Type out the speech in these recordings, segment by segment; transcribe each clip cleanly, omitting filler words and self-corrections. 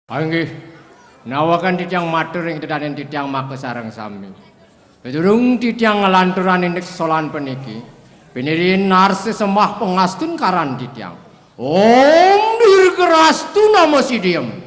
Panggih, nawakan titiang matur ing tedanen titiang make sareng sami. Pedurung titiang ngelanturan indek solan peniki, penirin narse sembah pengastun karan titiang. Om dirgerastu nama si diem.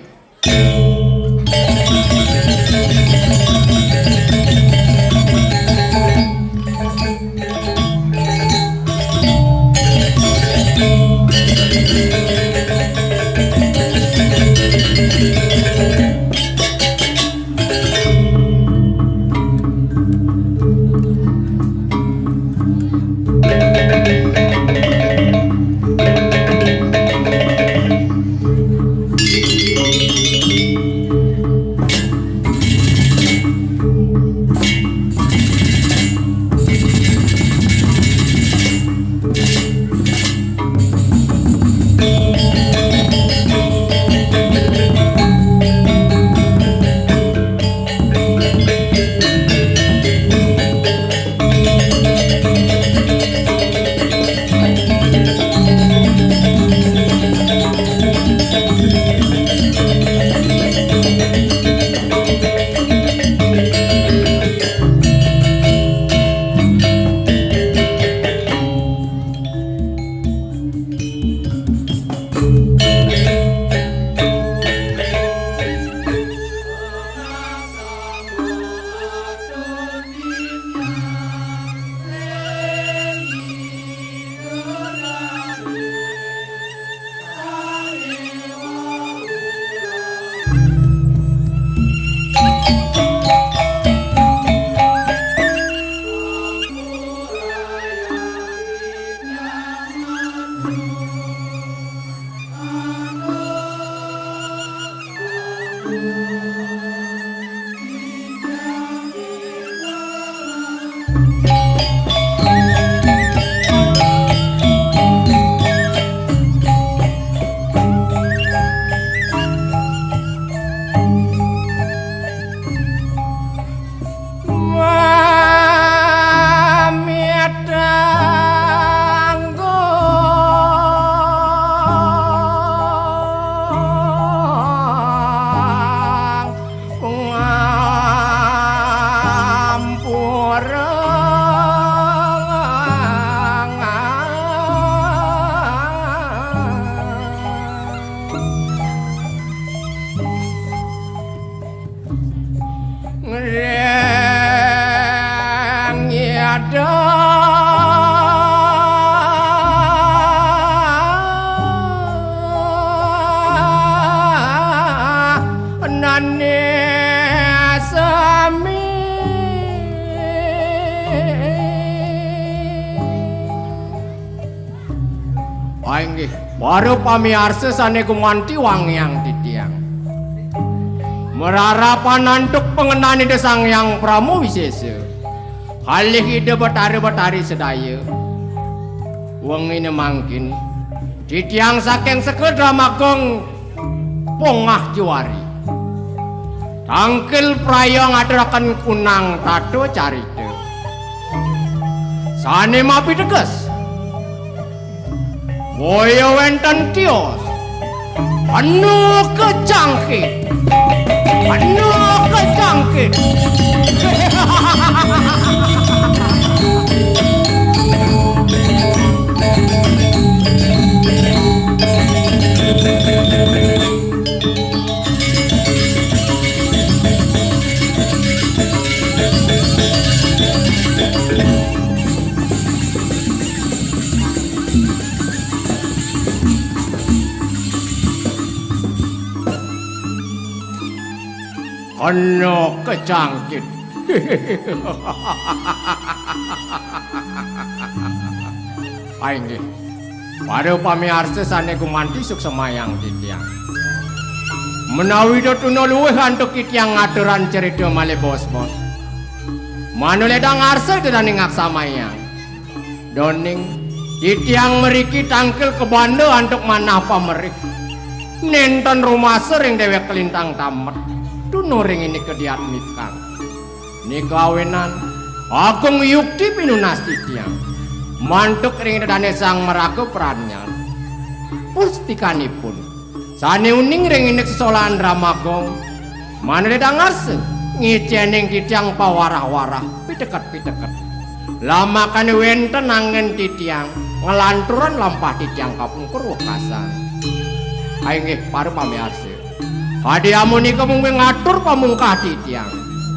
Panggih, baru pamiarsa sane kumanti wangyang titiang. Merarapan nantuk pengenani desang yang pramu wisesa. Halih ide betari-betari sedaya. Wong ini mangkin titiang saking sekedra magong pongah juari. Tangkil prayong adarakan kunang tato carita. Sane mapi tegas. Boyo wenten tios, penuh kecangkit, penuh kecangkit. Penuh kecangkit. Panggih, pada pamiarsa sane kumanti suk semayang titiang. Menawi dotuna luweh antuk titiang ngaturan cerita male bos-bos. Manule dang arsa kedane ngaksamayang. Doning titiang meriki tangkel ke banda antuk manah pamerih. Nenten rumah sering dewek kelintang tamat. Tunuring ini kediadmikan. Ni kawinan agung yukti pinunas titiang. Mantuk ring dane sang meraku peranyan. Pustikanipun Sane uning ring inek sesolahan Ramagong. Mana dedang arse ngiceneng titiang pawarah-warah pitekat. Lama kan wenten angen titiang ngelanturan lampah titiang kapungkur wekasan. Ayo nggih paru pamiarsa. Hadiamu nika mung ngatur pamungkah titiang.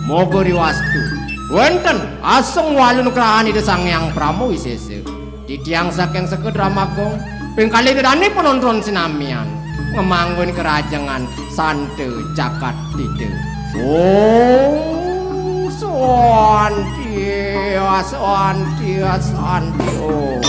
Moga riwastu. Wenten aseng walun keraan ide sang yang Pramu Wisese. Titiang saking seked Ramagong pengkali gedane penonton sinamian. Ngemanggun kerajangan sante cakat tide. Oh, santi, oh.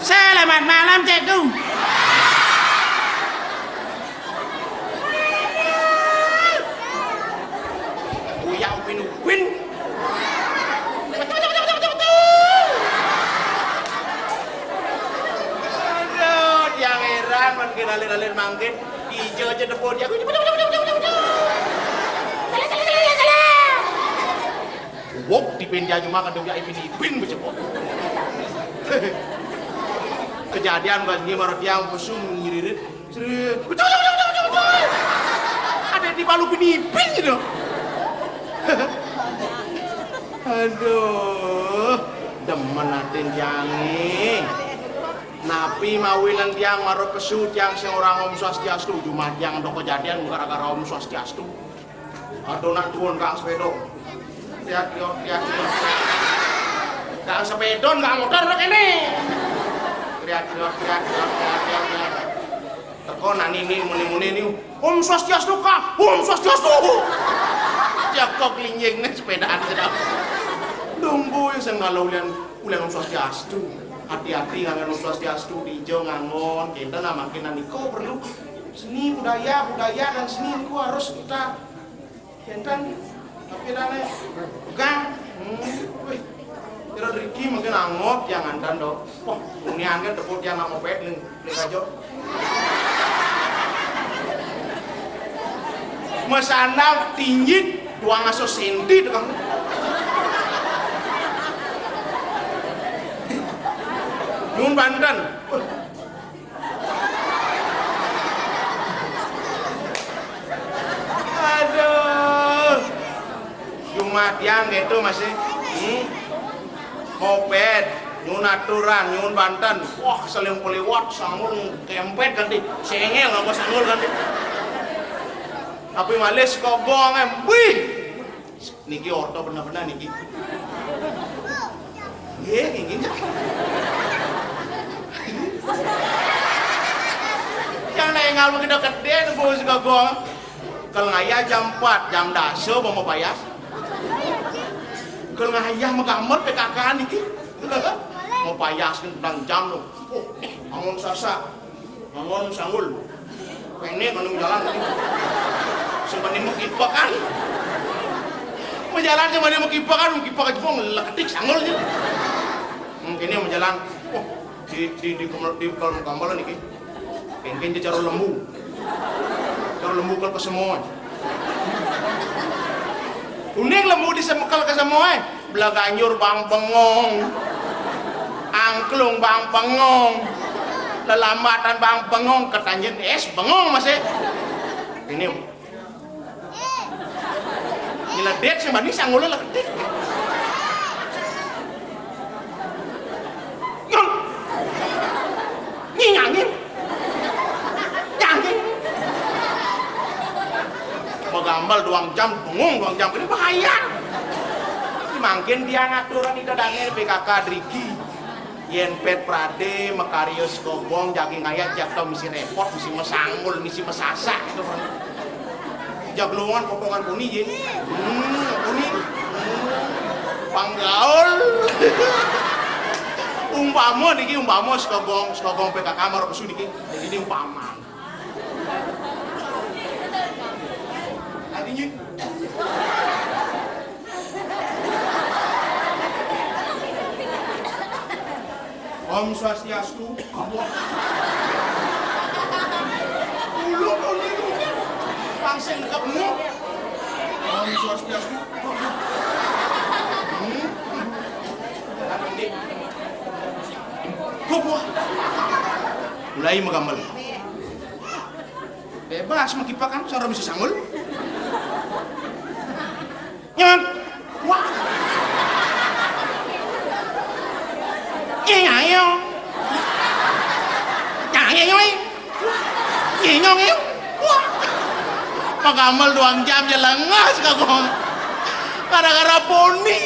Selamat malam, Cekku. Uya upin-upin. Aduh, dia heran makin alir-alir mangkin. Ijo aja depan dia. Wok dipindah cuma kan dia ipin-ipin becepot. Kejadian kan gimana dia pesum ngiririt. Betul. Ada di palu pinipin gitu. Aduh, demen atin jangi. Napi mawilan tiang maro pesu tiang sing orang Om Swastiastu cuma tiang do kejadian gara-gara Om Swastiastu. Aduh nak tuun Kang Sepedong. Lihat. Kang Sepedong enggak motor kene. Lihat. Teko nani muni nih. Om Swastiastu Kang, Om Swastiastu. Jakok linjeng nih sepedaan sedap. Nunggu sing ngalulian ulang Om Swastiastu. Hati-hati ngangon Om Swastiastu dijo ngangon. Kita namakin naniko perlu seni budaya dan seni itu harus kita kentan. Tapi dane pegang. Kira Riki mungkin angop jangan dan dok. Wah, ini angin tepuk yang nggak ngopet nih aja. Mesana tinggi 2 senti tukang. Nun Banten. rumah tiang gitu masih moped nyun aturan nyun Banten wah saling poliwat sangul kempet ganti sengel nggak mau sangul ganti tapi males kogong wih niki orto benar-benar niki gini yang nengal begitu gede bos kogong kalau ngaya jam 4 jam daso mau payas kalau ngaya menggambar PKK niki mau payas tentang jam lo bangun sasa bangun sanggul ini kan jalan sebenarnya mau kipakan mau jalan sebenarnya mau kipakan cuma ngeleketik sanggul aja ini mau jalan di kalau gambar niki pengen cara lembu kalau semua uning lembu disemekal ke semua belaganyur bang bengong angklung bang bengong lelambatan bang bengong ketanjen es bengong masih ini nyeledek sih manis sanggulnya leketik nyangin gambal 2 jam bengong 2 jam ini bahaya mungkin dia ngaturan itu dane PKK Drigi yen pet prade makarius kobong jagi ngayat jak tau misi repot misi mesangul misi mesasa itu jagluan potongan kuni jen kuni panggaul umpama niki umpama sekogong PKK marok kesu niki ini umpama Adinya. Om Swastiastu, kabur. Ulu itu, langsung ketemu. Om Swastiastu. Kabur. Mulai menggambar. Bebas mengipakan, seorang bisa sanggul. Nyan, wah, nyayong, wah, pagamal 2 jam ya lengas kagong, gara-gara poni,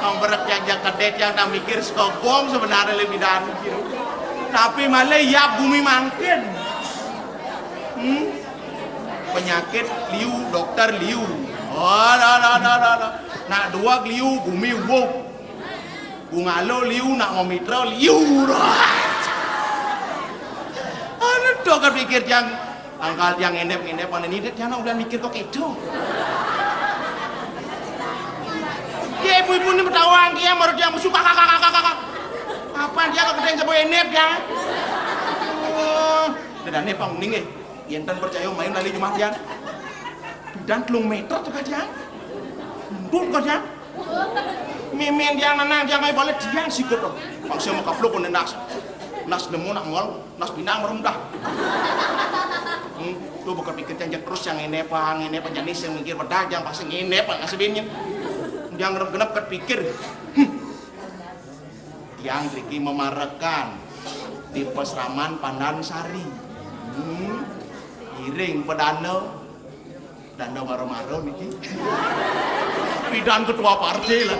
ang berat yang kadet yang tak mikir sekogong sebenarnya lebih dari gitu, tapi malah ya bumi mangkin. Penyakit liu dokter liu nak 2 liu bumi wop bungalo liu nak ngomitra liu dokter pikir yang angkal yang endep mana ini jangan udah mikir kok itu ya ibu-ibu ini bertawang dia baru dia suka kakak apa dia kegedean sebuah endep ya dan ini panggung nih Yentan percaya main lali Jumat ya. Dan 3 meter tuh kan. Mundur kan ya. Mimin dia nanang dia ngai balik dia sikut dong. Pangsia mau kapluk pun nas. Nas nemu nak ngol, nas pinang merundah. Tuh bukan pikir janjak terus yang ini jenis yang mikir pedagang pasti ini pak ngasibinnya. Dia genep ket pikir. Tiang Riki memarakan di Pesraman Pandan Sari. Iring pedano dana maro-maro niki pidan ketua partai lah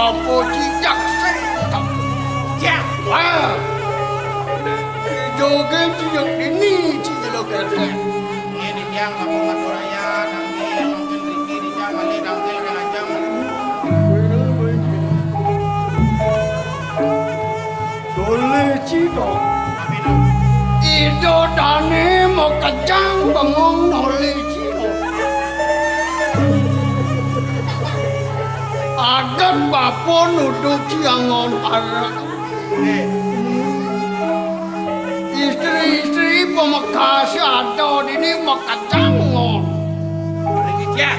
bapo cicak setok. Jak. Wah. Joget cicak ini cicak ketek. Ini yang kamu maturaya, dangkil, mungkin Riki di jam, ali dangkil kena jam. Dole cito. Tapi itu, Ido dane mau kejang bengong dole cito. Agat bapo nuduk ciangon arak. Istri-istri pemekas ada ini mau kejang ngon. Riki jak.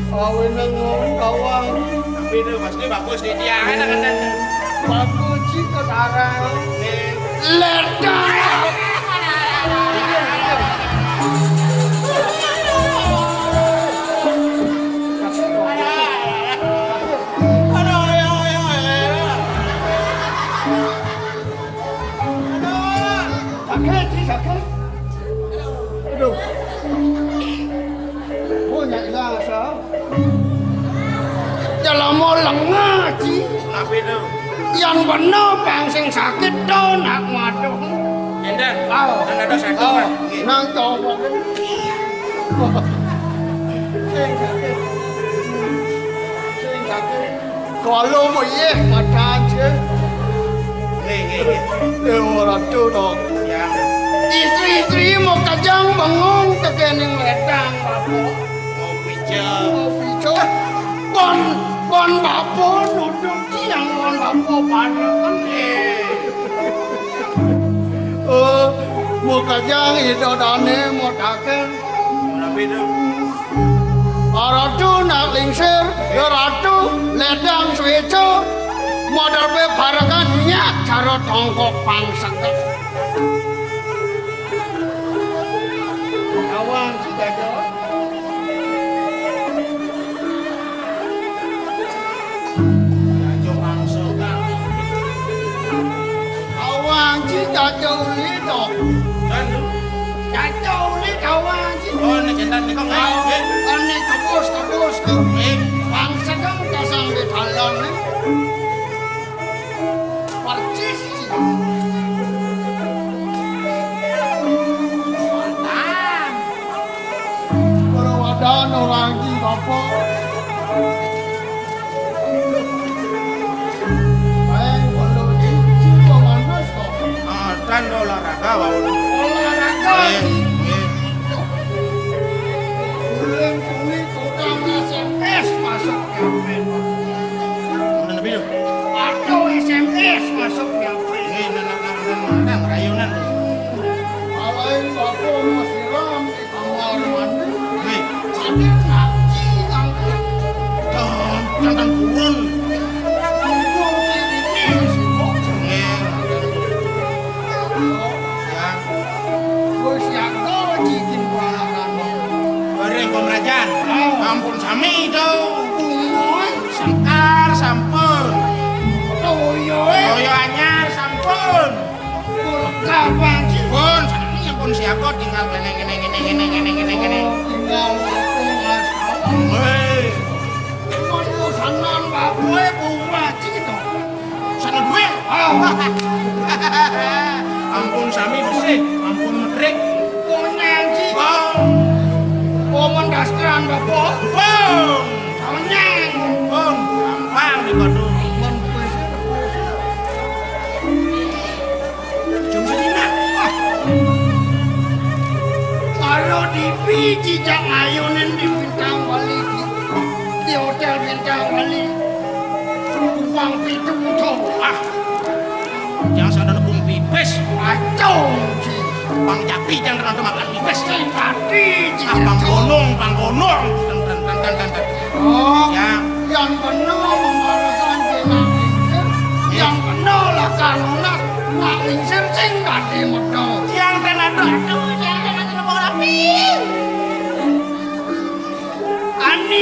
Awin ngon kawang. Tapi itu pasti bagus di dia, enak kan? Bagus cito darah. Ledang. Sakit. Aduh. Banyak rasa. Dalam mau lengah, Ci. Tapi itu, Yang benar bang sing sakit tuh nak madu. Endan, Oh. dan ada satu kan? Nang coba. Sing sakit. Kalau mau ye mata aja. Nih. Orang tu dong. Yang Istri-istri mau kajang bengong kekening ledang bapo. mau pijak. Mau picu. Bon bapo nuduk siang bon bapo padangan. Mau kajang itu dane mau taken. Tapi itu, Ratu nak lingsir, ratu ledang suicu. Modal be barengan nyak cara tongkok pangseget. Awang tidak jauh. jom langsung kan. Awang tidak jauh lido. Dan, Jauh lido awang tidak. oh ini jendan nih kok nggak? Ane kabus tu. Pangseget kasang di talon ni. Percis sih. Kalau ada orang di bapo. Kalau ini panas kok. Dan olahraga bau. Olahraga. Bulan ini kurang SMS masuk HP. Mana nabi itu? Atau SMS masuk HP. Ini nang rayunan. Alain bapo masih ram di kamar mandi. Nih, Jadi ngaji angkat. jangan turun. Tunggu ini sih kok. Ya, Gue siaga cikin peralatan. bareng pemerajan. Ampun sami itu. Bungoy. Sangkar sampun. Toyoy. Toyo anyar sampun. Kapan sih? Pun, sami pun siapa tinggal gini. Tinggal aku nggak tahu. Hei, Mau sanan bapoe buah cito. sana duit. Ampun sami bersih, ampun medrek. Kunyang cito. Bong, Mendastran bapo. bong, Kunyang. bong, gampang di Bandung. Jom sedina. Kalau di biji jak ayunin di bintang wali di hotel bintang wali uang pitung tuh Jangan sadar nepung pipes. kacau sih Bang Japi jangan kena makan pipes. tadi Bang Gonong. Dan. oh Ya. yang benar memarahkan yang benar lah kanunak nak lingsir sing tadi medal Yang dan aduh, yang dan ada mau rapi. ani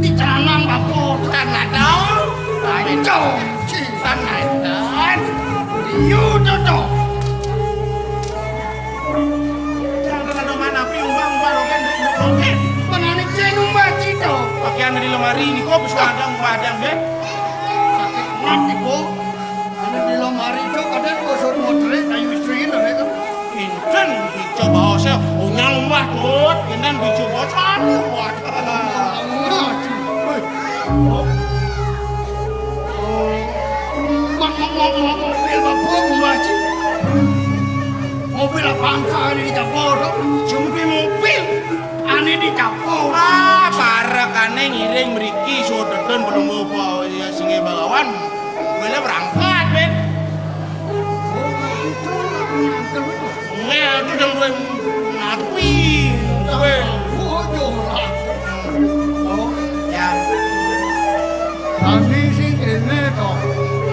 di jalan bapo Dan ada. kacau sih Dan ada. you tuh Yang dan ada mana pi umbang lo kan. Menani cenu baci to. Pakaian di lemari ini kok bisa padang deh. Sakit mati bu. Ane di lemari to kadang bosor motre kayu istri ini itu. Inten dicoba ose, nyang wah tut, inten dicoba satu buat. Mobil bapak baci. Mobil bangsa ini dicapur. Jumpi mobil. Ane dicapur. Ah, parekane ngiring mriki sodeden belum apa ya singe bagawan. Bela berangkat, Ben. Itu dong gue ngapi. Gue. Ya, Tadi sih ini toh.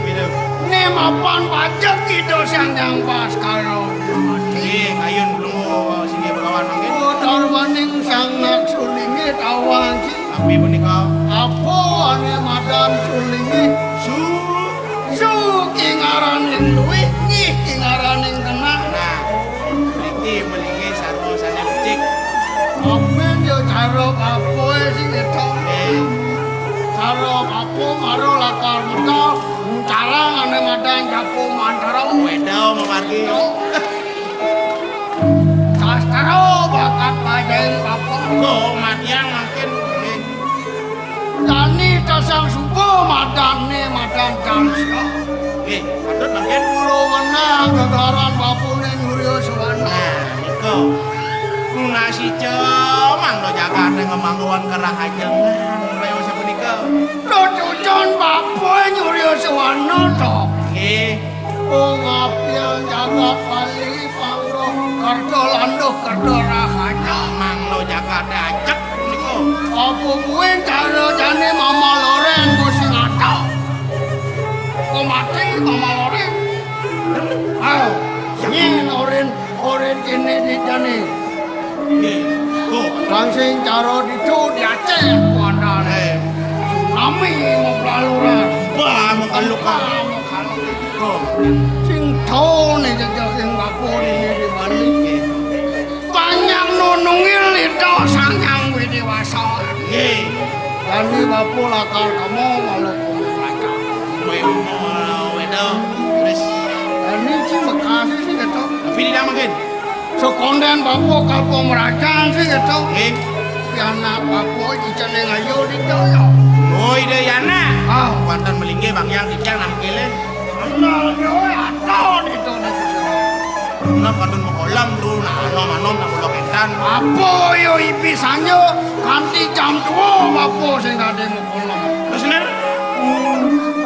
gitu. Ini mapan pajak gitu yang pas kalau mati. Ayun belum apa singe bagawan mangke. Udah banding sang nak sulingi tawang ki. Api menikah. Apa ane madan sulingi? Su kingaraning luwi, ngih kingaraning tenang. Nah, mriki melingi sarwasane becik. Amen yo caro kapo sing itu. Caro kapo maro lakar mental, calang ane madan japo mantara Wedau memargi. Sastro bakat pajain kapo. Kok matiang makin. Tani tasang subuh madan cansya. Patut makin. Pulau menang gegaran bapune nyuryo suwana. Nah, niko. Nasi cemang lo Jakarta ngemangguan kerah ajengan. Bayo sepunika. Lo cucon bapoe nyuryo suwana toh. Oh ngapian jaga pali pangro kerdo landuh kerdo rahaja. Mang lo Jakarta acek niko. Apa gue cara jane mama loren gue sing ada. Kau mati mama loren. Ayo, nyin oren kene di jane. Kok. Langsing cara ditu di Aceh kuandane. Tsunami mau belaluran. Bah, makaluka. Kok. Sing tau nih jajal sing bapur ini di Bali. Banyak nunungil itu sanyang we dewasa. Kami bapur lakar kamu walaupun mereka. Wedau. Terus. Ini sih Bekasi sih gitu. Tapi tidak mungkin. Sekonden bapur kalpo meracan sih gitu. Anak bapur cicane ngayu di doyo. Oh, ide yana. Ah, Wantan melingge bang yang dicang nam kile. kenal yo atau itu nih. Nak kadun makolam tu na anom na mulo kentan. Apa yo ipisannya kanti jam 2 bapur sing tadi ngokolong. Terus ner.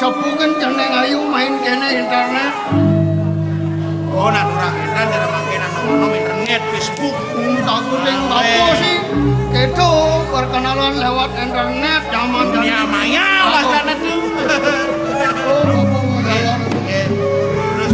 Cepukan jeneng ayu main kene internet. Oh, nak durang kentan dari makin anom internet Facebook. Takut yang bapur sih. Itu perkenalan lewat internet zaman Dunia maya bahasana tu. Oh, bapur jalan. Terus.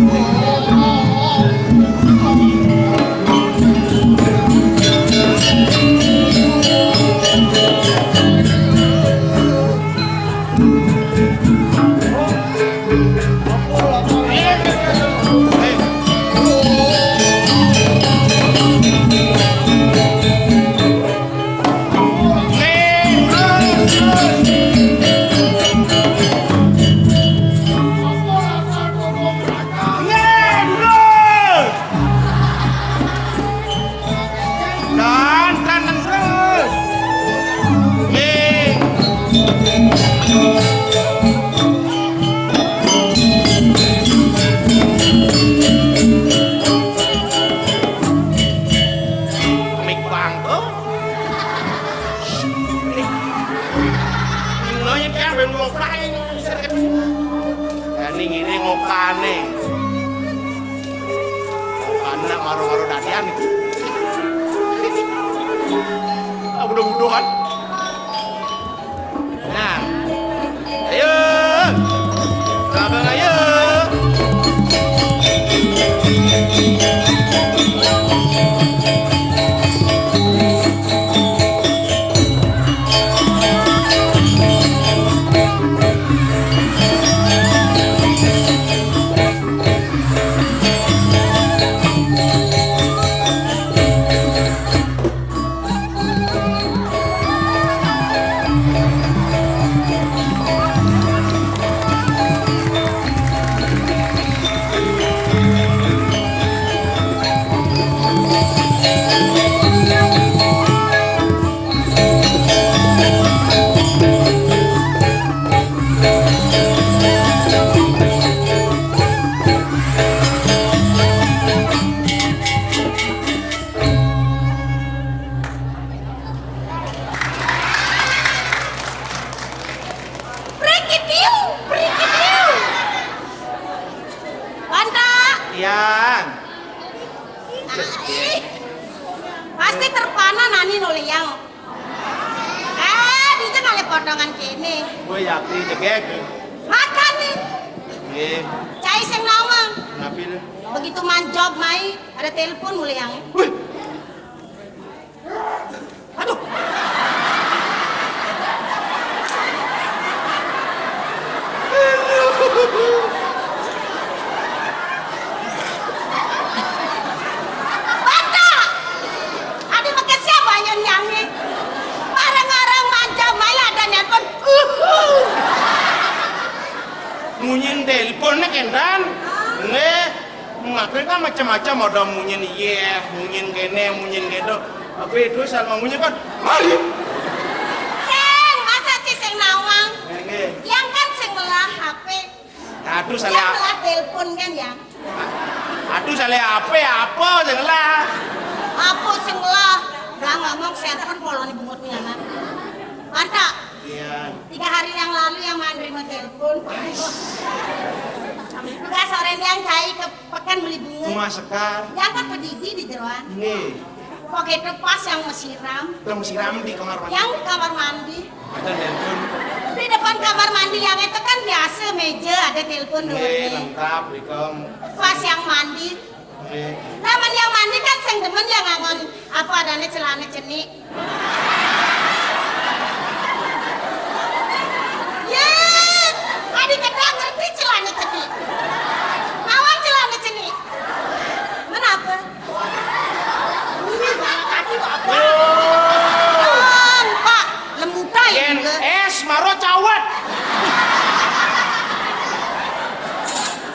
Maro-maro dadian itu. Mudah-mudahan. Nah. Ayo. Abang ayo. tongkrongan kene. Kowe yakti cekek. Makan nih. Nggih. Cai sing nawang. Napi lho? Begitu manjob mai ada telepon mulai yang. Wih. Aduh. Bata. Ada pakai siapa yang nyanyi? Marang-marang manjob mai ada nelpon. Munyin telepon nek endan. Nggih. Ngapain kan macam-macam ada munyin iya, munyin kene, munyin kedo. Apa itu sama munyin kan? Mari. Seng, masa sih seng nawang? Nggih. Yang kan seng melah HP. Aduh Yang salah. melah telepon kan ya? Aduh salah apa janganlah. Apa seng melah? Udah ngomong server poloni bungut punya anak. Mantap. Iya. 3 hari yang lalu yang menerima telepon. Enggak sore yang cai ke pekan beli bunga. Cuma sekar. Yang kan pedidi di jeroan. Nggih. Pakai tepas yang mesiram. Tong siram di kamar mandi. Yang kamar mandi. Ada telepon. Di depan kamar mandi yang itu kan biasa meja ada telepon Nggih, dulu. lengkap dikom. Pas yang mandi. Nggih. Namun yang mandi kan sing demen yang ngangon apa adanya celana cenik. Ye, adik kedang ngerti celana cenik. Nawang celana cenik. Kenapa? Ini kaki apa? Pak, lembutai Yen juga. es maro cawet.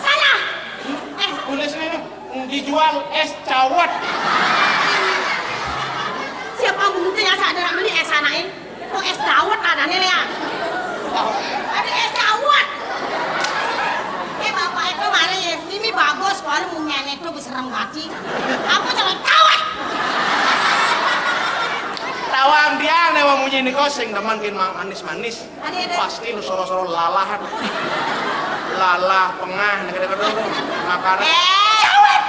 Salah. Tulisnya dijual es cawet. Siapa bumbu yang sadar beli es anain? Kok es dawet adanya ya? Ada es dawet. Bapak itu mari ini bagus kalau munyanyi itu beserem gati. Aku jangan kawat. Tawang dia newa munyi niko sing demen kin manis-manis. Ada. Pasti lu soro-soro lalah. Lalah pengah negara-negara makanan. Kawat.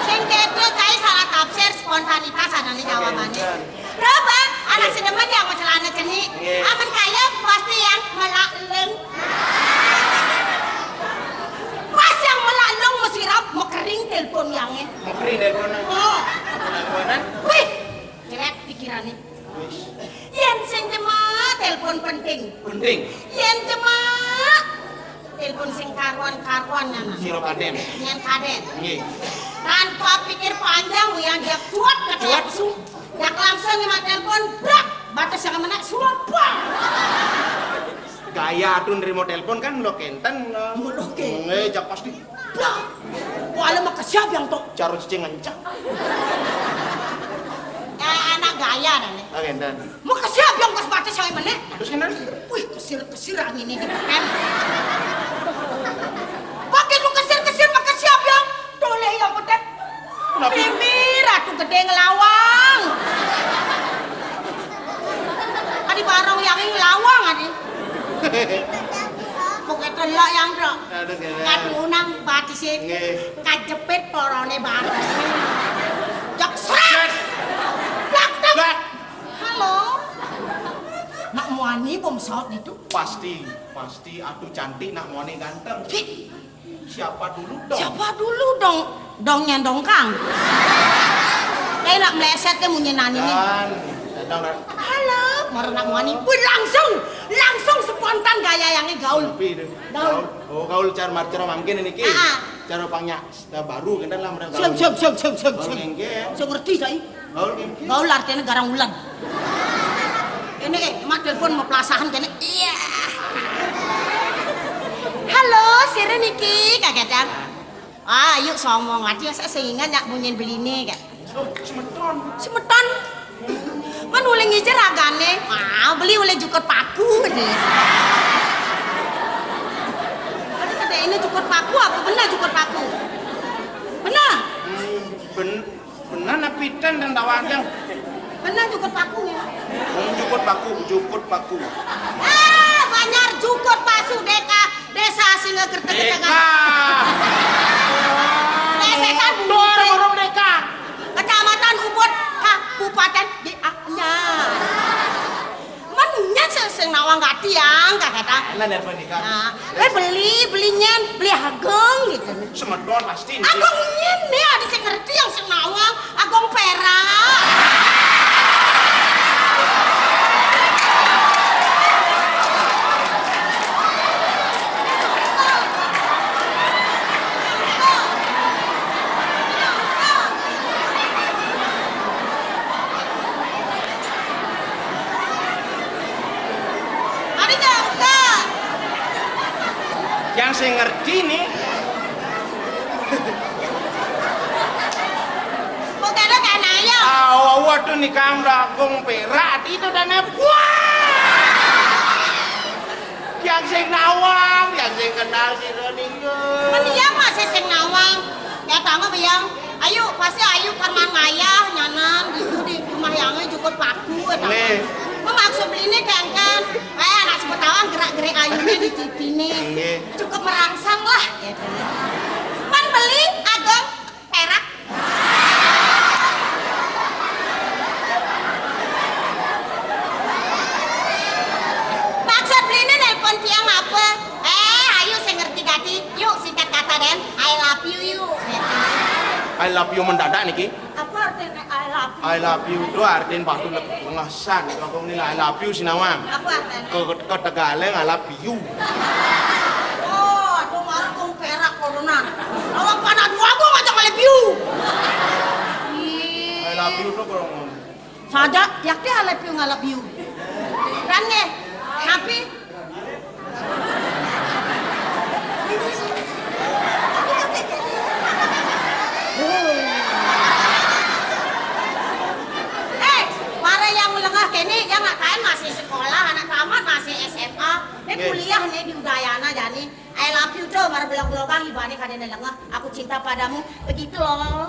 Sing keto kai salah tafsir spontanitas adanya jawabannya. Berapa? Anak sedemen yang mau celana cenik. Aman kaya pasti yang melakleng. Pas yang melakleng mesirap mau kering telepon yangnya. Mau kering teleponan. Oh. Teleponan. Wih, keret pikirannya. Yang sing jemaah telepon penting. Penting. Yang jemaah telepon sing karuan-karuan nana. Siro kaden. Yang kaden. Nggih. Tanpa pikir panjang, yang dia kuat ke langsung. Yang langsung sama telepon, brak, batas yang mana, suapang. Gaya tuh nerima telepon kan lo kenten lo. Muloke. Ngejak pasti. Brak. Wala mah kesiap yang tok. Caro cicing ngencak. Anak gaya dan nih. Ah kenten. Mau kesiap yang kas batas yang mana? Terus kenten. Wih, kesir angin ini kan. Pakai lu kesir maka siap yang toleh yang pedet. Kenapa? Bibir atuh gede ngelawang. Adi barang yang ngelawang adi. Pokoknya telok yang dok. Aduh kenten. Kadunang batisin. Nggih. Kajepit porone barang. Jak Set. seret. Blak tak. Blak. Halo. Nak muani bom saut itu. Pasti atuh cantik nak mone ganteng. Ih, Siapa dulu dong? siapa dulu dong? Dongnya dongkang. Kayak nak meleset ke munyenan ini. Dan Halo, mau nak muani. Wih, langsung spontan gaya yang gaul. Gaul. Oh, gaul cara marcero mungkin ini ki. Cara pangnya baru kan lah mereka. Siap. Gaul ngengge. Saya ngerti saya. Gaul ngengge. Gaul artinya garang ulan. Ini mak telepon mau pelasahan kene. Iya. Halo, sire Niki, kaget ya. Yuk somong aja saya seingat nyak bunyin beli ini kak. Oh, semeton. Semeton. Man uleh ngejar agane. Beli oleh jukut paku gede. Ada gede ini jukut paku apa benar jukut paku? Benar. Benar napitan dan tawandang. Benar jukut pakunya. Jukut paku. Banyak jukut pasu desa singa kertas Deka. Desa kan Dorong Deka. Kecamatan Ubud Kabupaten di Anyar. Mennya seseng sing nawang gak tiang kata. Lah nerva nikah. Nah, belinya beli ageng gitu. Semedon pasti. Ageng ini ada sing ngerti yang sing nawang, ageng perak. Yang saya ngerti nih, bukan lo kan ayo. Waktu nikah ageng perak itu dana yang saya nawang, yang saya kenal si Roningo. Mendiang masih sing nawang. Ya tangga biang, ayo pasti ayo karena ngayah nyanan gitu di rumah yangnya cukup paku Nih. Maksud beli ini kan kayak anak sepetawan gerak-gerik ayunya di TV nih. Cukup merangsang lah. Gitu. Pan beli ageng perak. Maksud beli ini nelpon tiang apa? Ayo saya ngerti gati. Yuk singkat kata Den, I love you yuk. Gitu. I love you mendadak nih Ki. Apa artinya I love you? I love you itu artinya batu ngesan. Kalau ini I love you sinawang. Apa artinya? Ke Tegaleng I love you. Oh, aduh marung perak corona. Awak panah dua gua ngajak I love you. I love you tuh kalau ngomong. Saja, yak dia I love you I love you. Kan nge? Napi? Para yang lengah kini yang nggak kain masih sekolah, anak tamat masih SMA, ini kuliah nih di Udayana jadi I love you tuh, mara belok-belokan ibani kadene lengah, aku cinta padamu, begitu loh.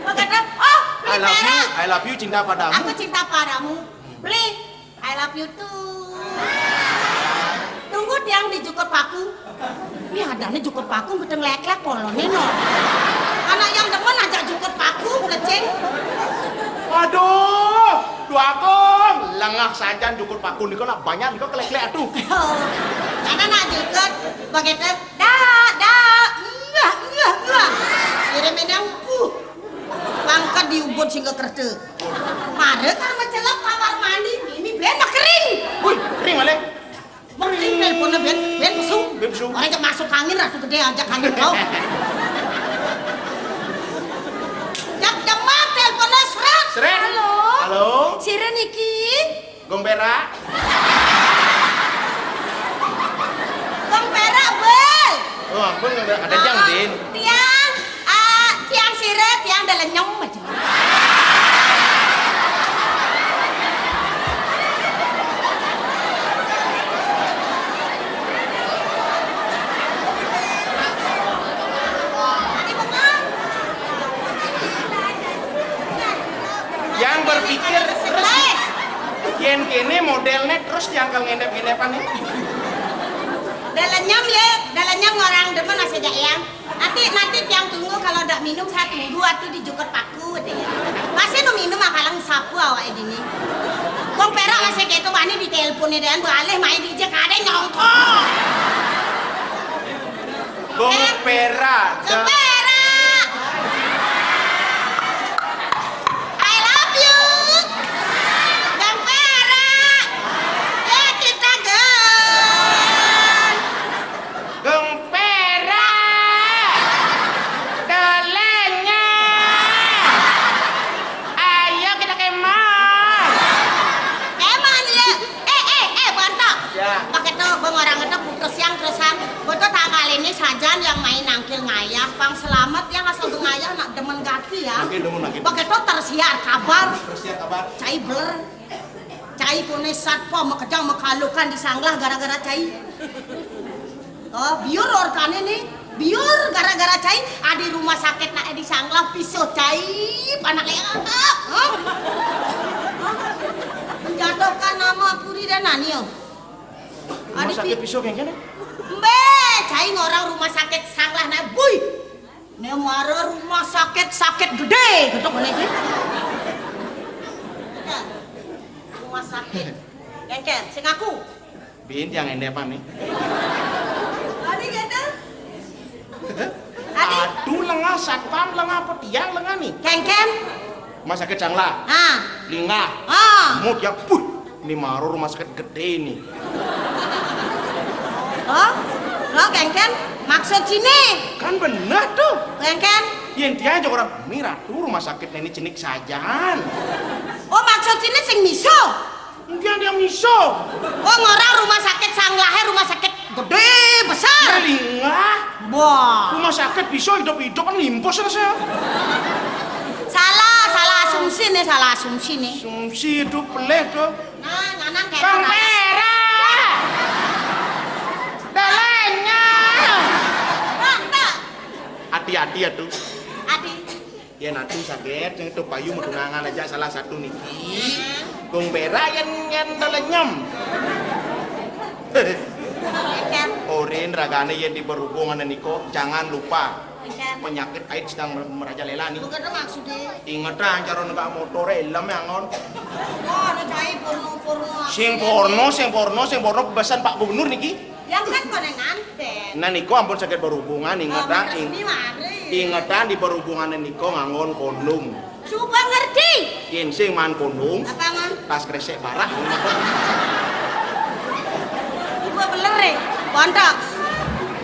Makanya, oh, I love you cinta padamu. aku cinta padamu, beli, I love you tuh. Tunggu tiang di jukut paku, ini ada nih jukut paku, gedeng lek-lek polonnya no. Anak yang demen ajak jukut paku, kecing. Aduh, dua kong, lengah saja jukut paku nih kok banyak nih kok kelek-kelek tuh. Karena nak jukut, begitu, enggak. Kirimin yang pangkat diubut sehingga kerja. Mare kan mencelap kamar mandi, ini benak kering. Wih, kering malek. Kering teleponnya ben pesu. Ben pesu. Orang ajak masuk angin lah tuh gede ajak angin kau. Jak jemah teleponnya seret. Seret. Halo. Halo. Sire Niki. Gong perak. Bang perak bel. Oh, ampun ada jang din. Tiang sire, tiang dalenyem aja. Yang berpikir terus yen kene modelnya terus yang kalau ngendep-ngendepan nih. Dalenyem orang demen nasi yang. Nanti tiang tunggu kalau udah minum saya tunggu atau di jukut paku deh. Masih nu minum akalang sapu awak ini. Bang perak masih kayak itu mana di telepon ini dan beralih main di jek ada nyongkok. Gong perak. Perak. I love you. Bang perak. Ya kita gen. Gong perak. Dalenya. Ayo kita kemana? Emang ya. Bantak. Ya. Pakai tuh bang orang itu putus yang terusan. Betul tanggal ini saja yang main nangkil ngayah. Pang selamat yang asal ngayah nak demen gati ya. Oke, demen lagi. Pakai tuh tersiar kabar. Terus ya kabar. Cai beler. Cai kone satpo makejang makalukan di sanglah gara-gara cai. Oh, biur orkan ini. Biur gara-gara cai ada rumah sakit nak di sanglah pisau cai panak leak. Menjatuhkan nama Puri dan Nanio. Rumah sakit pisau yang kene. Mbe, cai orang rumah sakit sanglah na buy. Ne mara rumah sakit gede gitu mana ini. Rumah rumah sakit. Kengken, sing aku. Bin yang endepan nih. Adi gitu. Adi. Aduh lengah satpam lengah petiang lengah nih. Kengken. Rumah sakit Jangla. Ah. Lingah. Ah. Mut ya. Ini maru rumah sakit gede nih. Oh, lo Kengken. Maksud sini. Kan benar tuh. Kengken. Yang dia aja orang mira tuh rumah sakit ini jenik sajan. Oh, maksud sini sing miso. Dia miso. Oh, ngorang rumah sakit Sanglahe rumah sakit gede besar. Lingah. Wah. Rumah sakit bisa hidup-hidup kan limpos rasanya. Salah asumsi nih, salah asumsi nih. Asumsi itu peleh tuh. Nah, nganang kayak Kang Pera. Dalanya. Nah, Hati-hati ya tuh. Adi. Ya natu sakit, yang itu payu medunangan aja salah satu niki. Kang Pera yang dalenyem. Kengken. Orin ragane yang berhubungan niko, jangan lupa. Kengken. Penyakit AIDS sedang merajalela nih. Bukan maksudnya. Ingat dah cara nggak motor helm yang on. Oh, ada cai porno. Sing porno bebasan Pak Gubernur niki. Yang kan kau nganten. Nah niko ampun sakit berhubungan ingat dah. Ingat dah di berhubungan niko ngangon kondom. Coba ngerti. Yen sing man kondom. Apa man? Tas kresek parah. Ibu beler bontok.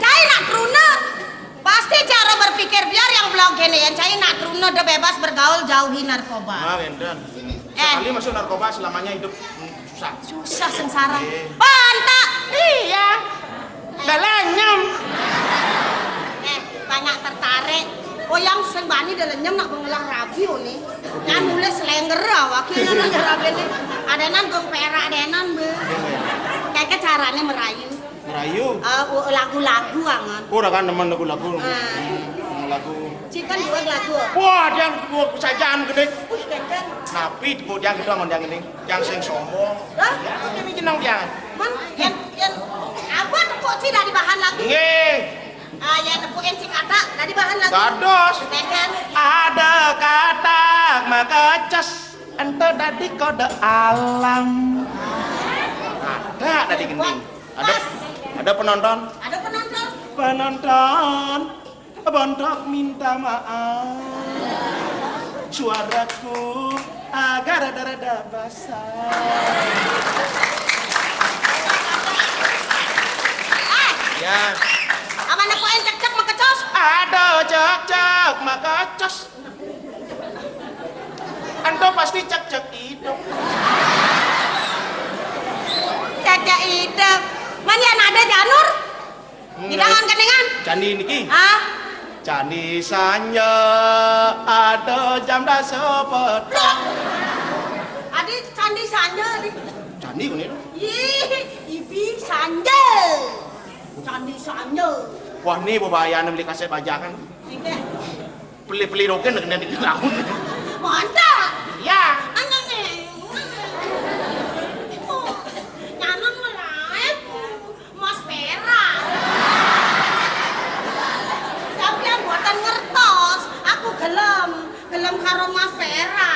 Cai nak kruna. Pasti cara berpikir biar yang blog gini yang cai nak kruna udah bebas bergaul jauhi narkoba. Ah benten. Sekali masuk narkoba selamanya hidup susah. Susah sengsara. Bontok. Iya. Dalenyem. Banyak tertarik. Oh yang sing bani dalenyem nak bengelang radio nih. Kan mulai selenger wakilnya nang jarabe nih. Adenan gong perak adenan be. Kayak caranya merayu. Merayu. Lagu-lagu angan. Udah kan teman lagu-lagu. Lagu. Cikan juga lagu. Wah, dia sajaan gede. Wih, keren. Napi dia gitu ngomong yang ini. Yang sing sombong. Hah? Ya, ini jeneng dia. Man, yang apa tepuk sih dari bahan lagu? Nggih. Ya tepukin si kata dari bahan lagu. Dados. Keren. Ada kata maka cas ente tadi kode alam. Ada tadi gending. Ada penonton. Ada penonton. Penonton. Bontok minta maaf. Suaraku agak rada-rada basah. Ya. Amana ko en cek-cek makecos. Ada cek-cek maka cos. Ando pasti cek-cek hidup. Cek-cek hidup. Man yan ada janur? Hidangan keningan? Candi niki. Hah? Candi sanya ada jam dah sepetang. Adi candi sanja adi. Candi ini tuh. Ih, ibi sanja. Candi sanja. Wah ini berbahaya beli kaset bajakan. Singke. Beli roken dengan di tahun. Mantap. Ya. Nyanang melaep. Mas Pera. Tapi yang buatan ngertos. Aku gelem karo Mas Pera.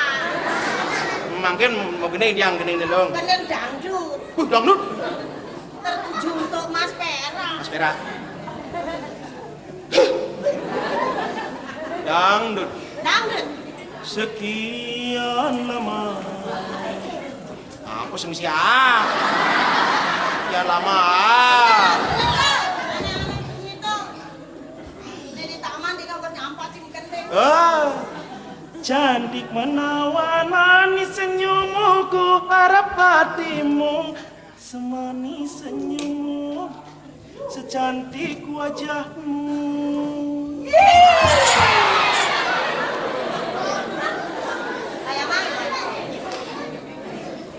Mungkin mau gini yang gini dong. Gendeng dangdut. Dangdut. Tertuju untuk Mas Pera. Mas Pera. Dangdut. Dangdut. Sekian lama. Apa semisi ah? Ya lama. Di taman di kamar nyampak sih gendeng. Cantik menawan manis senyummu ku harap hatimu semanis senyummu secantik wajahmu.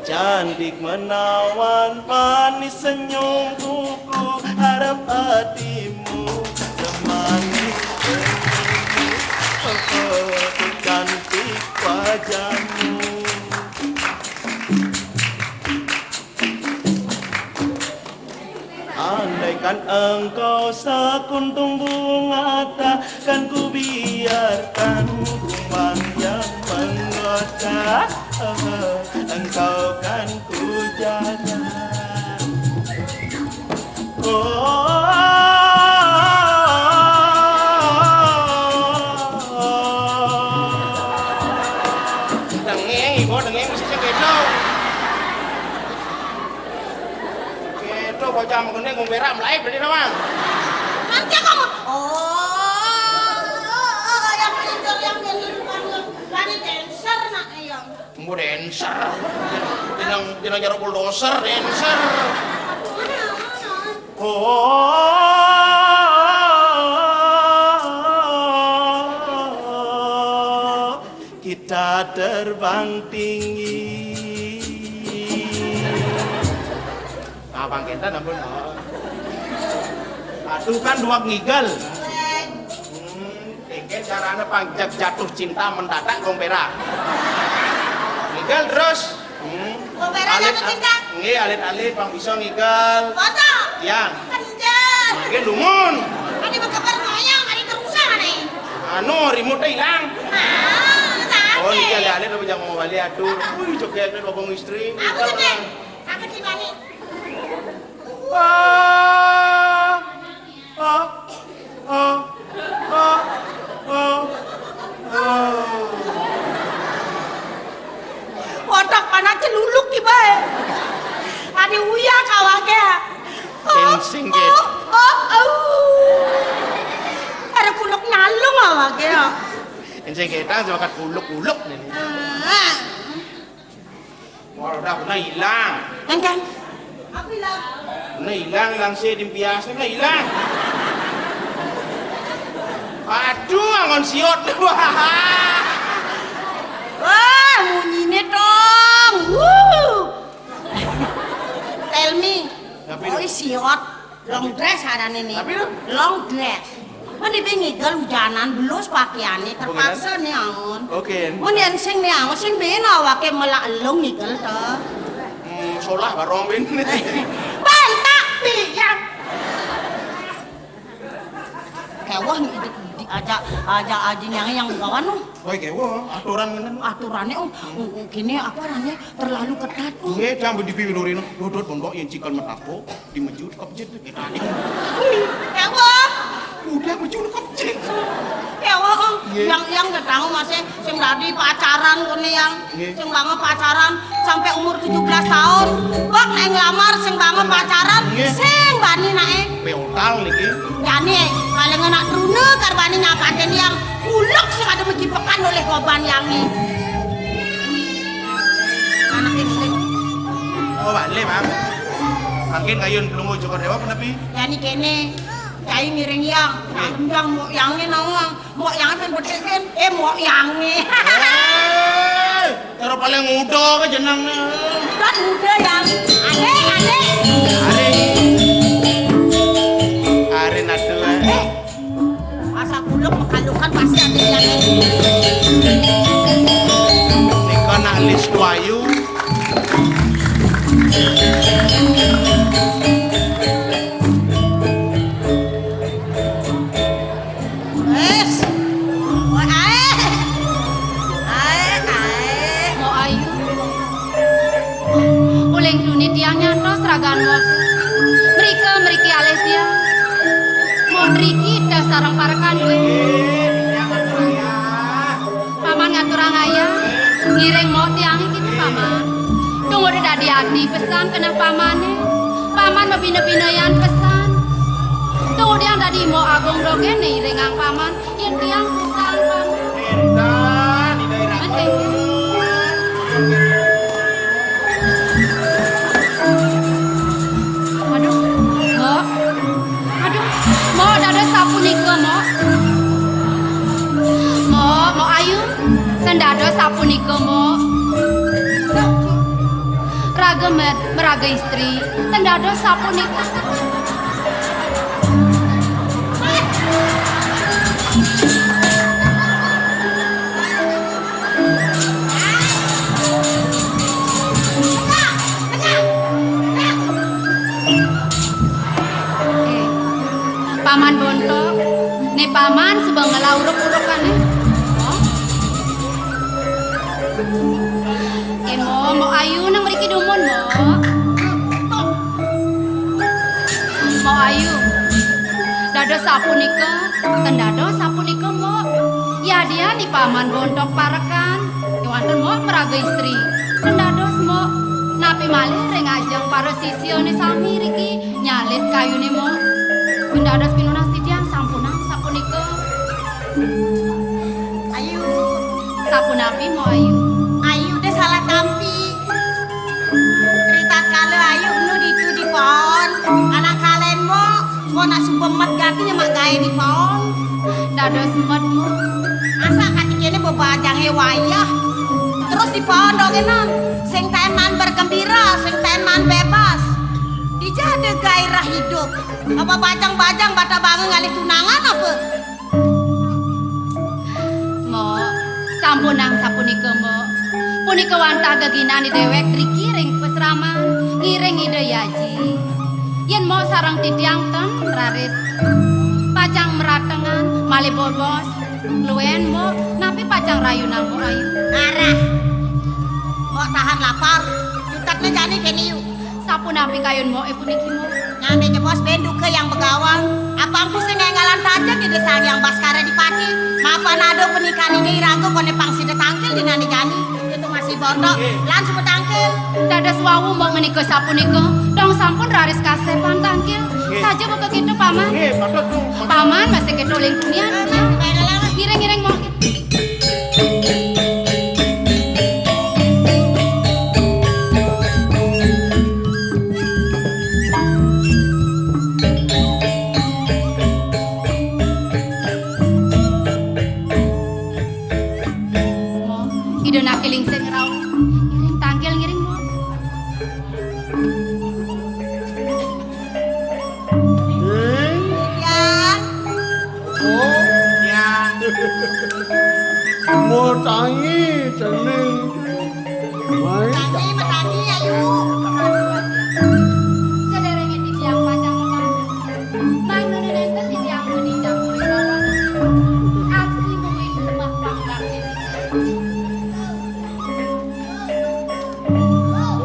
Cantik menawan manis senyummu ku harap hatimu semanis senyummu secantik wajahmu. Andaikan engkau sekuntum bunga takkan ku biarkan kuman yang menggoda engkau kan ku jaga. Dengeng ibu, dengeng bisanya kedo. Kedo bocah mengenai ngomberak melaik berarti nama. Nanti kamu. Yang pintar yang lari dancer nak yang. Mau dancer. Jangan jarok bulldozer dancer. Kita terbang tinggi. Abang kita namun. Aduh kan dua ngigal. Tiket caranya panjat jatuh cinta mendadak gompera. Ngigal terus. Gompera jatuh cinta. Nggih alit-alit Bang bisa ngigal. Foto. Ya. Kenjar. Makin lumun. Ada berkabar moyang, ada terusan nih. Anu remote hilang. Sakit. Oh ngigal alit tapi jangan mau balik aduh. Wih jogetnya bapang istri. Aku sedih. Sakit di mana? Otak panas celuluk di bae. Ada uya kawake. Insing gitu. Ada kuluk nyalung awake. Insing kita jangan kuluk-kuluk nih. Wah udah pernah hilang. Kan? Apa hilang? Hilang sih di biasa hilang. Aduh angon siot. Wah, munyine dong. Tell me. Tapi Oh, siot. Long dress harane nih. Tapi lu? Long dress. Kan di ngigel hujanan belus pakaiannya terpaksa nih angon. Oke. Mun yen sing nih angon sing bena awake melak elung ngigel to. Solah barong bin. Bantak pian. Kewah diajak aja yang kawan noh. Woi kewo aturan ngenen. Aturannya gini apa namanya terlalu ketat. Nggih jambu dipiwinurin dodot pondok yen cikal metako di mejut kepjet ketane. Kewah. Udah mejut kepjet. Kewah yang gak tahu masih sing tadi pacaran kene yang sing banget pacaran sampai umur 17 tahun. Kok nek nglamar sing banget pacaran sing bani nae. Peotal niki. Yani paling enak trune karbani nyapaten yang uluk sing ada mejipekan oleh koban yangi. Anak ini. Oh balik bang. Mungkin kayun belum mau cukur dewa penepi. Yani kene cai ngiring yang mau yangi nawang mau yang pen betekin mau yangi. Cara paling muda ke jenangnya. Kan udah yang ade. Are nadu. Asa kuluk mekalukan pasti ada yang Niko nak list wayu. Mo ayu. Uleng dunit yang nyantos ragan mo. Meriki Alesia. Mo mriki dasarang parakan we. Paman ngaturang ayah. Ngiring mo tiang iki paman. Tunggu dadi ati pesan kena pamane. Paman mabina-bina yan pesan. Tunggu dia dadi mo agong rogene iringang paman. Yen tiang pesan paman. Di daerah Mo dada sapu nika mo. Mo ayu. Sendada sapu nika mo. Raga meraga istri. Sendada sapu nika. Paman bonto, nih paman sebang ngelauruk-uruk kan nih. Dados sapunika, tendados sapunika Mbok. Ya dia nih paman bondok parekan. Wonten Mbok meraga istri. Tendados Mbok. Napi malih ring ajeng para sisione sami riki nyalit kayune Mbok. Tendados pinunas titiang sampunang sapunika. Ayu, Sapunapi Mbok ayu. ayu deh salah tampi. Cerita kalau ayu nu ditu di pohon. Anak kalian mau nak supemet gantinya mak gaya di pohon. Dados met Mbok. Asa katikene bebajange wayah. Terus di pohon dogenan. Sing teman bergembira, sing teman bebas. Dijade gairah hidup. Apa bajang-bajang bata bangun ngalih tunangan apa? Mbok, sampunang sapunika Mbok. Punika wantah geginani dewek riki ring pesraman, ngiring ide yaji. Yen Mbok sareng titiang ten raris. Pacang meratengan malih bobos. Luwen Mbok, napi pacang rayunan Mbok ayu. Arah. Mau tahan lapar. Cukatnya jani kene yuk. Sapunapi kayun Mbok puniki Mbok. Nyane jebos benduke yang begawang. Apa ampu sing ngalan tajak di desa yang baskara di pati. Mapan ado pernikahan ini irago kone pangsi detangkil di nani jani. Itu masih bondok. Lan sebut tangkil. Dados wawu Mbok menika sapunika, dong sampun raris kasepan tangkil. Saja buka kitu paman. Nggih, patut tuh. Paman masih ketuling kunian. Ngiring-ngiring Mbok. Ide nakiling sing raw. Ngiring tangkil ngiring Mbok. Ya. Oh, Ya. mau tangi jeneng. Mai Tangi metangi ayu. Sederenge titiang pacang mekaten. Manune nenten titiang menindang wibawa. Aksi muwin sembah pangkarte.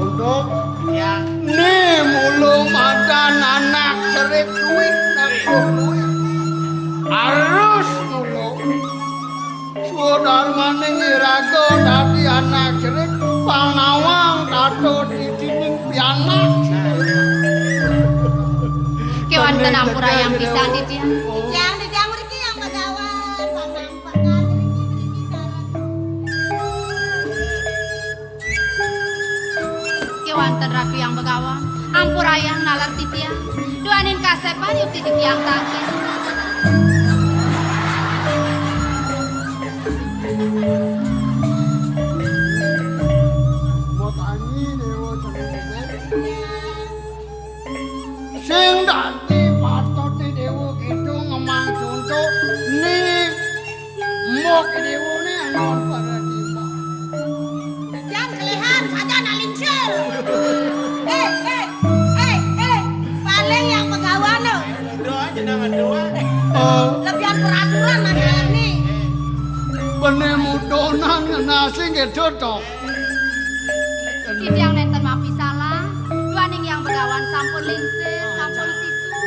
untuk Ya. nih mulu makan anak serik duit nakuh duit. Harus mulu. Sudah maning irago dadi anak serik panawang tato di dinding pianak. Kewanten ampura yang pisan titiang. Yang di tiang mriki yang begawan. Panampak kali mriki sareng. Kewanten ratu yang begawang. Ampura yang nalar titiang. Duanin kasepan yuk titik yang tangkil. Mau tangi dewa jenenge. Sing dadi patute dewa itu ngemang contoh nih mok dewa nih anon para dipa. Yang kelihan saja nalincel. Paling yang begawan lo. Doa jenengan doa. Lebihan peraturan masalah nih. Bener mudonan nasi ngedotok. Titiang nenten mapi salah. Duaning yang begawan sampun lingsir, sampun sisu.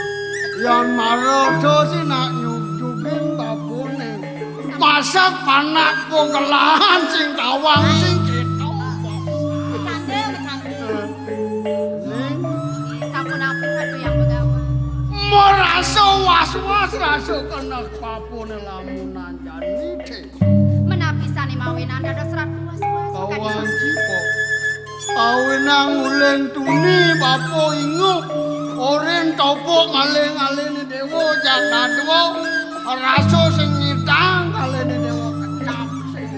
Yang marodo sih nak nyujugin babone. Masak panak pokelahan sing tawang sing ketok. Bercanda. Sing Sampun api ratu yang begawan. merasa was-was rasa kena babone lamunan jani deh. Menapi sani mawinan dados ratu was-was. Kawan cipo. Awenang ulen tuni bapo ingup. Oren topo ngaling-aling dewa jakadwa. Raso sing nyitang kalene dewa kecap sing.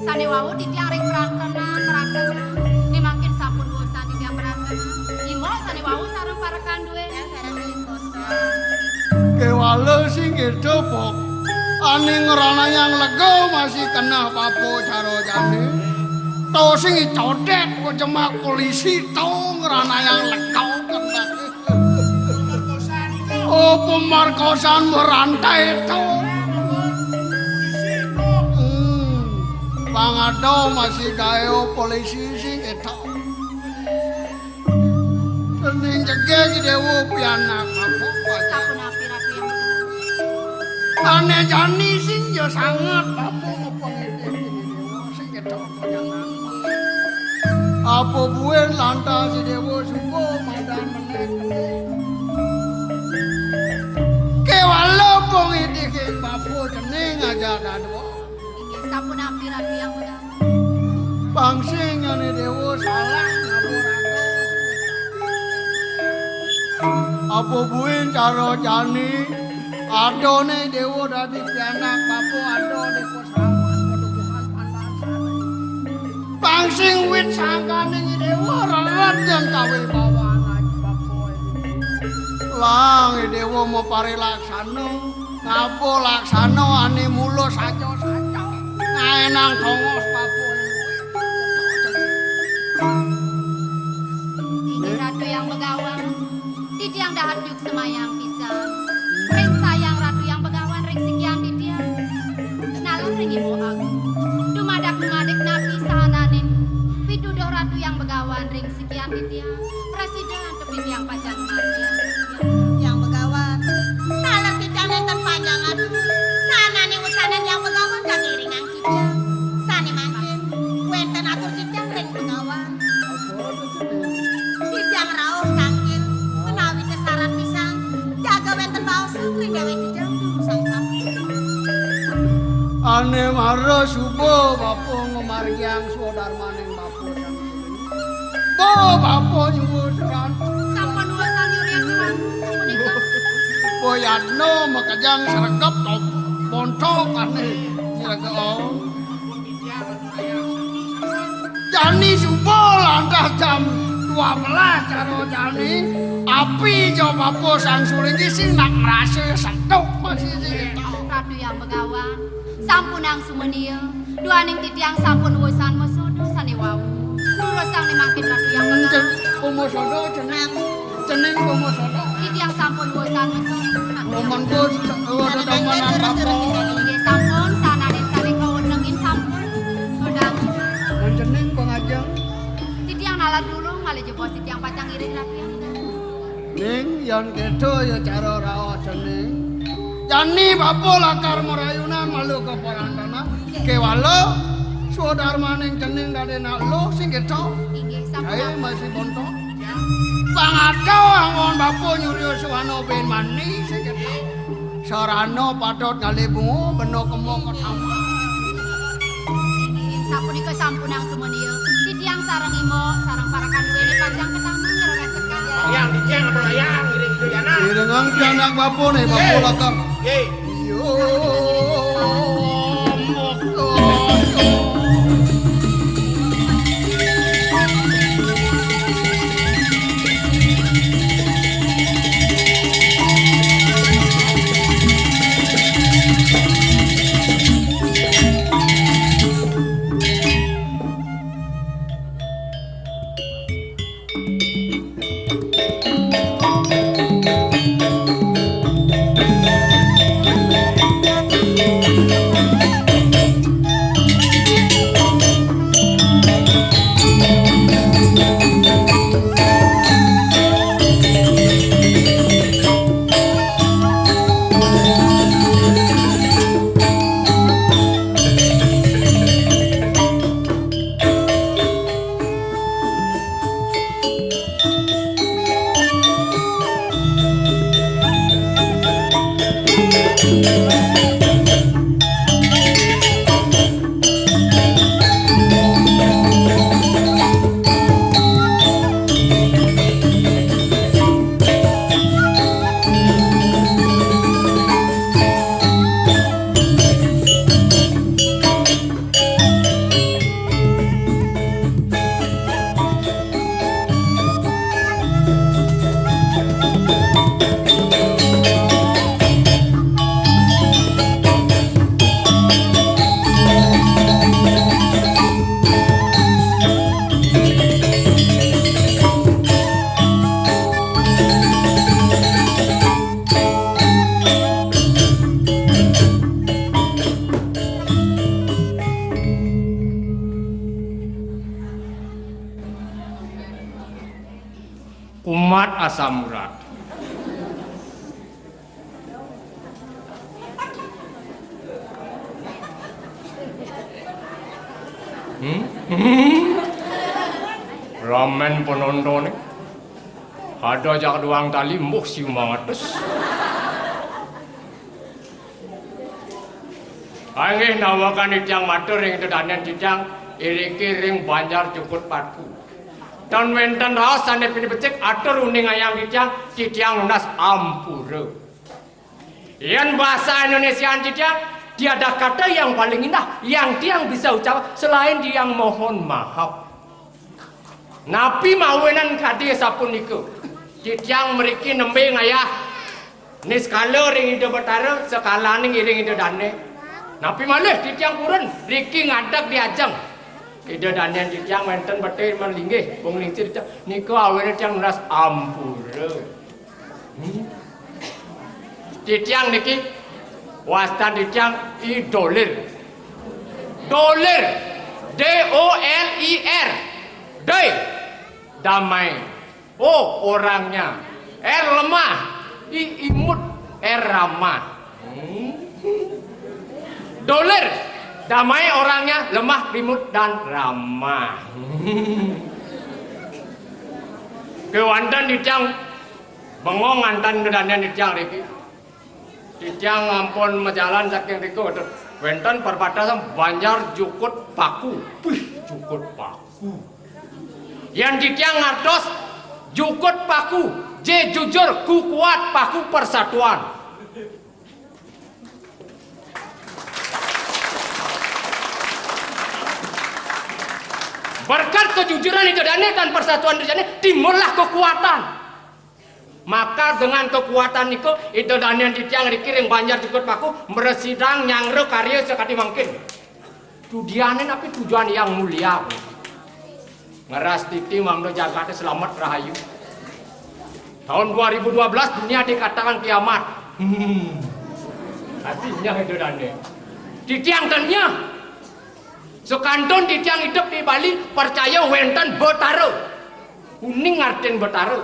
Sani wawu titiang ring perakenan. Nimangkin sampun bosan titiang perakenan. Imo sani wawu sareng parekan duwe. Kewale sing gedopok. Aning ngerana yang lego masih kena papo caro jane. To sing codet kok jemak polisi to ngerana yang lego kena. Oh pemerkosaan merantai to. Pangado masih gayo polisi sing eto. Ning jege ki dewo pianak apa Sampun api ratu yang begawan. Ane jani sing yo sangat bapo ngepengiti sing ketok panjangan. Apa buin lantas si dewa suko madan meneh. Kewalo pengiti ke bapo jeneng aja dadwa. Inggih sampun ampi ratu yang begawan. Bangsing ane dewa salah ngapuraken. Apa buin cara jani adone dewa dadi pianak bapo adone kosawan padukuhan pandan sare. Bangsing wit sangkane dewa rerat yang kawe bawaan aja bapo. Lang dewa mau pare laksana ngapo laksana ane mulo saco-saco. Ngaenang dongos bapo. Inggih ratu yang begawan. Titiang dahat juk semayang pisan. Ring sayang ratu yang begawan ring sekian titiang. Nalan ring ibu aku. Dumadak-dumadek napi sahananin. Pituduh ratu yang begawan ring sekian titiang. Presiden tepik yang pacan marja. Yang begawan. Salah titiang nenten panjangan. Sanane usanan yang begawan kang iringan titiang. Sane mangkin. Wenten atur titiang ring begawan. Titiang rauh kangkil. Menawi kesaran pisang. Jaga wenten baosang ring gawe titiang sang sapi. Ane maro subo bapo ngomargiang sodarmaning bapo sang bo bapo nyuwun seran Sampun wasan yurian seran. Punika. boyadno makajang sregep top pontok ane sregep jani subo lantas jam 12 karo jani api jo bapo sang suling sing nak ngrase sentuk masih sing Ratu yang begawan. Sampun ang sumenia. Duaning titiang sampun wusan mosodo sane wau. Lurusang nimangkin ratu yang begawan. Pomosodo jeneng pomosodo Titiang sampun wusan mosodo. Roman bos ada damanan bapo Inggih sampun sananen sare kawenengin sampun. Kodang jeneng pengajeng titiang nalar dulu malih jebos titiang pacang iring ratu yang begawan. ning yan kedo ya cara rawat jeneng jani bapo lakar merayunan malu ke parandana kewalo sudarmaning jeneng dadena lo sing kedo Inggih sampun. ae masih bontok pangato angon bapo nyurio suwano ben mani sing kedo sarana patot ngalibungu beno kemo ketama Inggih sapunika sampun ang sumenia. Titiang sareng imo sareng parakan wene panjang ketama ngeroga sekal. Yang diceng atau yang iring itu ya nah. irengang pianak bapo nih bapo lakar Ye. yo moko Umat asam urat. Ramen penonton nih. Ada jak doang tali mbok si mangatus. Angin nawakan itiang matur ing dedanen cijang iriki ring Banjar Jukut Patku. Dan wenten raos sane pinipecik atur uning ayam cijang lunas ampura. Yang bahasa Indonesiaan cijang tiada kata yang paling indah yang tiang bisa ucap selain yang mohon maaf. Napi mawenan kadi sapun niku. Cijang meriki nembe ngayah. Ni skala ring ide betara sekala ning iring ide dane. Napi malih cijang purun riki ngadak diajeng. Ide dane cijang wenten bete menlinggih wong lincir niku awene cijang nuras ampura. Cijang niki wastan cijang idolir. Dolir. D-O-L-I-R. Doi. Damai. Oh orangnya. Lemah. Imut. Ramah. Dolir. Damai orangnya. Lemah, imut, dan ramah. Kewandan dicang. Bengong antan kedannya dicang riki. Dicang ampun majalan saking riku. Wenten perbatasan Banjar Jukut Paku. Wih, Jukut Paku. Yang dicang ngartos Jukut Paku. J jujur ku kuat Paku persatuan. Berkat kejujuran itu dan persatuan itu timurlah kekuatan. Maka dengan kekuatan itu dan yang ditiang dikiring Banjar Jukut Paku meresidang nyangre karya sekati mungkin. Tujuannya tapi tujuan yang mulia. Ngeras titi mangdo Jakarta selamat rahayu. Tahun 2012 dunia dikatakan kiamat. Artinya itu dan ditiang tanya. Sekantun ditiang hidup di Bali percaya wenten betara. Kuning artin betara.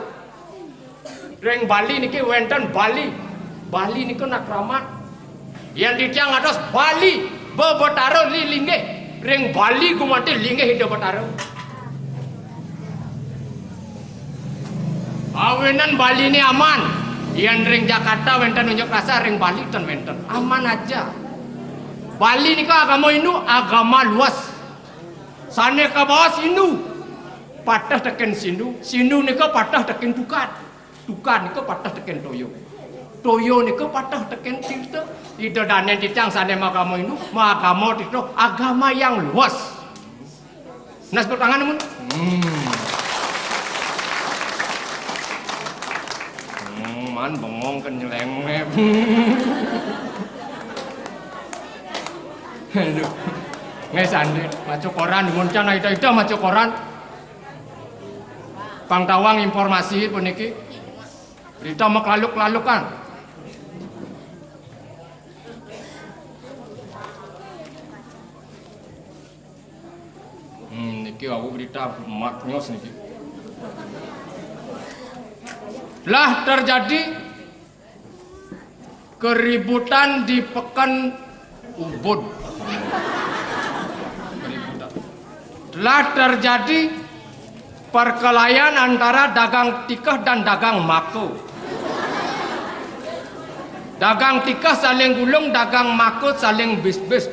Reng Bali niki wenten Bali. Bali niku nak ramat. Yang ditiang atas Bali betara li linggih. Reng Bali gumanti linggih hidup betara. Awenan Bali ini aman. Yang ring Jakarta wenten unjuk rasa ring Bali ten wenten. Aman aja. Bali niku agama Hindu, agama luas. Sane ke bawah Hindu. Patah teken Sindu. Sindu niku patah teken Tukan. Tukan niku patah teken Toyo. Toyo niku patah teken Tirta. Itu dane dicang sane agama Hindu, agama Tirta, agama yang luas. Nas tangan mun. Man bengong kan nyelengep. Aduh. Ngesande macu koran muncana ida-ida macu koran. Pangtawang informasi puniki. Berita meklaluk-lalukan. Niki aku berita maknyos niki. Lah terjadi keributan di Pekan Ubud. Telah terjadi perkelahian antara dagang tikah dan dagang mako. Dagang tikah saling gulung, dagang mako saling bis-bis.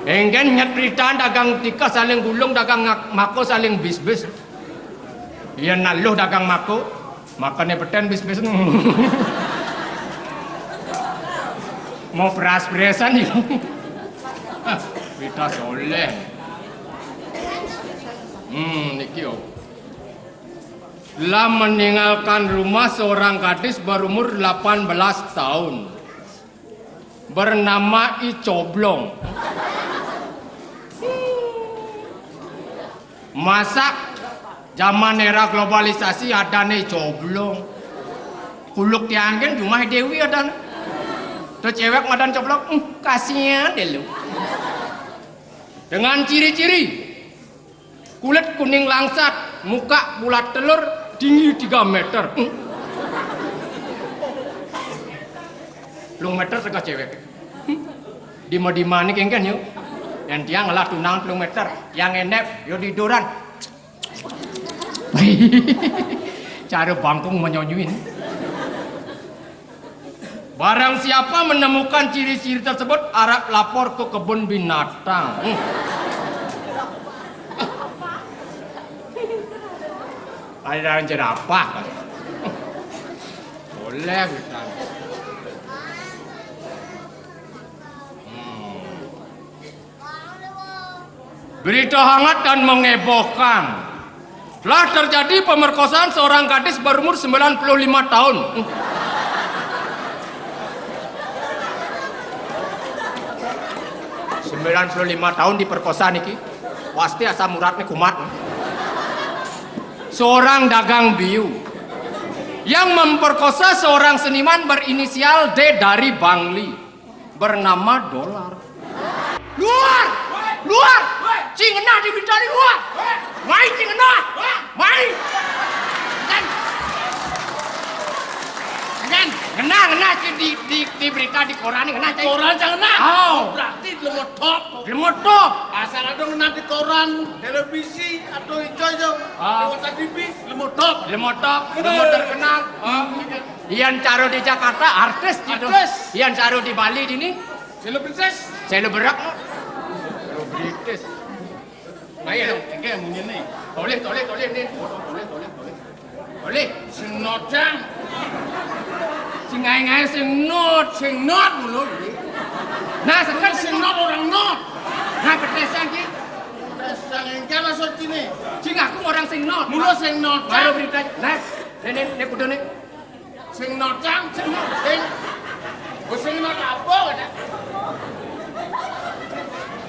Enggen nyat berita dagang tikah saling gulung, dagang mako saling bis-bis. Ia naluh dagang mako, makannya peten bis-bis. Mau peras-perasan ya. Berita soleh. Niki yo. Telah meninggalkan rumah seorang gadis berumur 18 tahun. Bernama Icoblong. Masak zaman era globalisasi ada nih coblong. Kuluk tianggen cuma Dewi ada. Tuh cewek madan coblong, kasihan deh lu. Dengan ciri-ciri kulit kuning langsat, muka bulat telur, tinggi 3 meter. Plung meter tengah cewek. Di mana kengken yuk. Yang dia ngelah tunang plung meter. Yang enep yo tiduran. Cara bangkung menyonyuin. Barang siapa menemukan ciri-ciri tersebut, Arab lapor ke kebun binatang. Ada jerapah. Boleh kita. Berita hangat dan mengebohkan. Telah terjadi pemerkosaan seorang gadis berumur 95 tahun. 95 tahun diperkosa niki. Pasti asam uratnya kumat. Seorang dagang biu yang memperkosa seorang seniman berinisial D dari Bangli bernama Dolar. Luar! Luar! Cingena di bidari luar! Main cingena! Main! Ngena di berita di koran ngena cai. Koran jangan nak. Oh. Berarti lemot top. Lemot top. Asal ada ngena di koran, televisi atau hijau-hijau. Lewat TV, lemot top. Lemot top. Lemot terkenal. Ian Caro di Jakarta artis gitu. Ian Caro di Bali ini Selebritis. seleberak. Selebritis. Ayo, Kayak mungkin nih. Boleh nih. Boleh. Senotang. Sing ngai sing not mulu. Nah, sekarang Sing not orang not. Nah, ketesan ki. Dasar yang kalah soci nih. Sing aku orang sing not. Mulu sing not. Baru berita. Nah, ini kudu nih. Sing notang.